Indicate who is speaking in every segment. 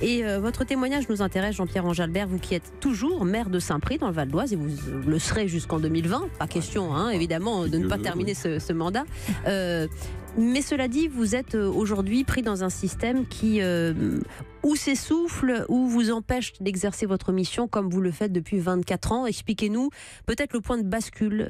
Speaker 1: Et votre témoignage nous intéresse, Jean-Pierre Anjalbert, vous qui êtes toujours maire de Saint-Prix dans le Val d'Oise, et vous le serez jusqu'en 2020. Pas question, évidemment, de ne pas terminer ce mandat. Mais cela dit, vous êtes aujourd'hui pris dans un système qui ou s'essouffle ou vous empêche d'exercer votre mission comme vous le faites depuis 24 ans. Expliquez-nous peut-être le point de bascule,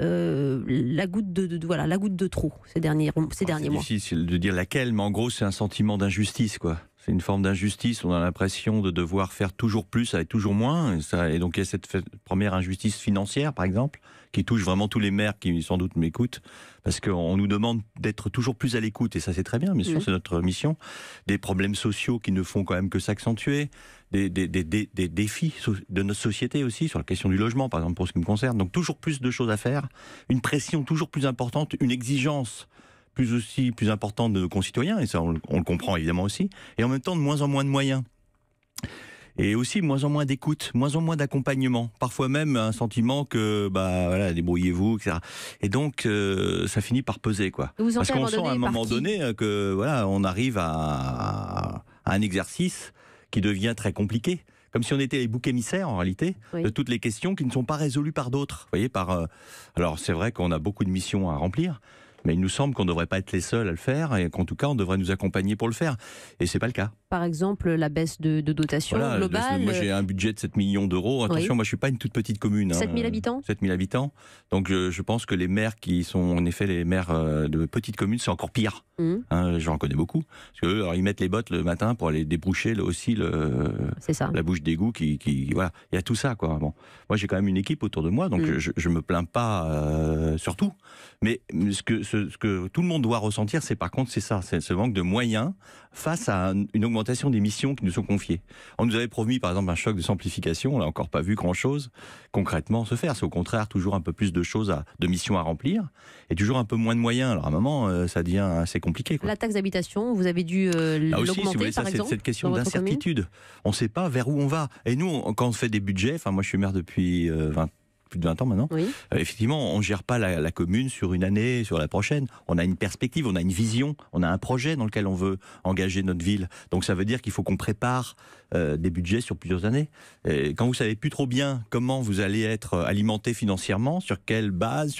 Speaker 1: la goutte de trop ces derniers mois. C'est
Speaker 2: difficile de dire laquelle, mais en gros c'est un sentiment d'injustice, quoi. C'est une forme d'injustice, on a l'impression de devoir faire toujours plus avec toujours moins. Et donc il y a cette première injustice financière, par exemple, qui touche vraiment tous les maires qui sans doute m'écoutent, parce qu'on nous demande d'être toujours plus à l'écoute, et ça c'est très bien, bien sûr, c'est notre mission. Des problèmes sociaux qui ne font quand même que s'accentuer, des défis de notre société aussi, sur la question du logement, par exemple, pour ce qui me concerne. Donc toujours plus de choses à faire, une pression toujours plus importante, une exigence plus importante de nos concitoyens, et ça on le comprend évidemment aussi, et en même temps de moins en moins de moyens. Et aussi moins en moins d'écoute, moins en moins d'accompagnement. Parfois même un sentiment que, débrouillez-vous, etc. Et donc, ça finit par peser, quoi. Parce qu'on sent à un moment donné que, on arrive à un exercice qui devient très compliqué. Comme si on était les boucs émissaires, en réalité, de toutes les questions qui ne sont pas résolues par d'autres. Vous voyez, alors, c'est vrai qu'on a beaucoup de missions à remplir, mais il nous semble qu'on ne devrait pas être les seuls à le faire, et qu'en tout cas, on devrait nous accompagner pour le faire. Et c'est pas le cas.
Speaker 1: Par exemple, la baisse de dotation globale.
Speaker 2: Moi, j'ai un budget de 7 millions d'euros. Attention, moi, je suis pas une toute petite commune.
Speaker 1: 7 000 habitants
Speaker 2: 7 000 habitants. Donc, je pense que les maires qui sont, en effet, les maires de petites communes, c'est encore pire. J'en connais beaucoup. Parce que alors, ils mettent les bottes le matin pour aller déboucher la bouche d'égout. Voilà. Il y a tout ça, quoi. Bon. Moi, j'ai quand même une équipe autour de moi, donc je me plains pas sur tout. Mais ce que tout le monde doit ressentir, c'est par contre, c'est ce manque de moyens face à une augmentation des missions qui nous sont confiées. On nous avait promis, par exemple, un choc de simplification. On n'a encore pas vu grand-chose concrètement se faire. C'est au contraire toujours un peu plus de missions à remplir et toujours un peu moins de moyens. Alors à un moment, ça devient assez compliqué, quoi.
Speaker 1: La taxe d'habitation, vous avez dû l'augmenter, par exemple,
Speaker 2: cette question d'incertitude. On ne sait pas vers où on va. Et nous, quand on fait des budgets, moi je suis maire depuis plus de 20 ans maintenant, effectivement, on ne gère pas la commune sur une année, sur la prochaine. On a une perspective, on a une vision, on a un projet dans lequel on veut engager notre ville. Donc ça veut dire qu'il faut qu'on prépare des budgets sur plusieurs années. Et quand vous savez plus trop bien comment vous allez être alimenté financièrement, sur quelle base,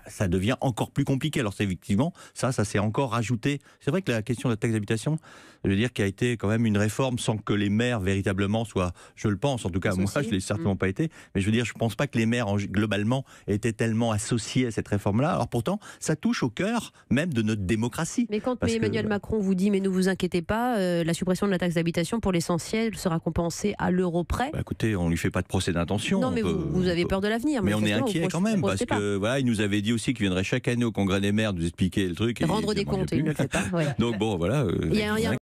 Speaker 2: ça devient encore plus compliqué. Alors c'est effectivement, ça s'est encore rajouté. C'est vrai que la question de la taxe d'habitation, je veux dire, qui a été quand même une réforme sans que les maires véritablement soient, je le pense, en tout cas, moi je l'ai certainement pas été, mais je veux dire, je pense pas que les maires globalement étaient tellement associés à cette réforme-là. Alors pourtant, ça touche au cœur même de notre démocratie.
Speaker 1: Mais quand Emmanuel Macron vous dit, mais ne vous inquiétez pas, la suppression de la taxe d'habitation pour l'essentiel sera compensée à l'euro près.
Speaker 2: Écoutez, on lui fait pas de procès d'intention.
Speaker 1: Non, mais vous avez peur de l'avenir.
Speaker 2: Mais on est inquiet quand même, parce que il nous avait dit aussi qu'il viendrait chaque année au Congrès des maires nous expliquer le truc.
Speaker 1: Rendre des comptes, il ne le fait pas.
Speaker 2: Donc bon, voilà.